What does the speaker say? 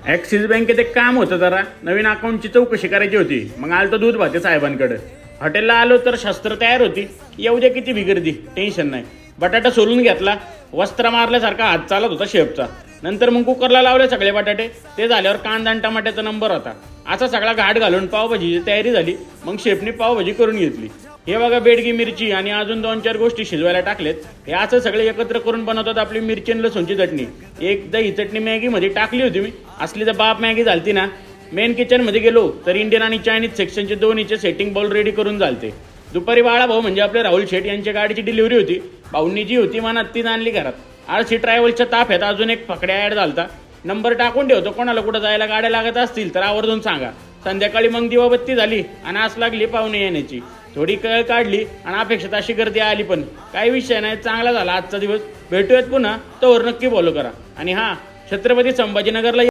Axis बँकेत एक काम होतं, जरा नवीन अकाउंटची चौकशी करायची होती. मग आलो तो दूध भाते साहेबांकडे. हॉटेलला आलो तर शस्त्र तयार होती. येऊ द्या किती बिगर्दी, टेन्शन नाही. बटाटा सोलून घेतला, वस्त्र मारल्यासारखा हात चालत होता शेफचा. नंतर मग कुकरला लावले सगळे बटाटे. ते झाल्यावर कांदा आणि टमाट्याचा नंबर होता. असा सगळा घाट घालून पावभाजीची तयारी झाली. मग शेफने पावभाजी करून घेतली. हे बघा, बेडगी मिरची आणि अजून 2-4 गोष्टी शिजवायला टाकलेत. हे असं सगळे एकत्र करून बनवतात आपली मिरची आणि लसूणची चटणी. एक दही चटणी मॅगीमध्ये टाकली होती मी. असली तर बाप मॅगी झालती ना. मेन किचनमध्ये गेलो तर इंडियन आणि चायनीज सेक्शनचे दोन्हीचे सेटिंग बॉल रेडी करून झालते. दुपारी बाळाभाऊ म्हणजे आपले राहुल शेठ यांच्या गाडीची डिलिव्हरी होती. भाऊंनी जी होती मनात तीच आणली घरात. आळशी ट्रॅव्हल्सच्या ताफ्यात अजून एक फकड्या ॲड झालता. नंबर टाकून ठेवतो, कोणाला कुठं जायला गाड्या लागत असतील तर आवर्जून सांगा. संध्याकाळी मग दिवाबत्ती झाली आणि आस लागली पाहुणे येण्याची. थोडी कळ काढली आणि अपेक्षित अशी गर्दी आली, पण काही विषय नाही, चांगला झाला आजचा दिवस. भेटूयात पुन्हा, तोवर नक्की फॉलो करा. आणि हां, छत्रपती संभाजीनगरला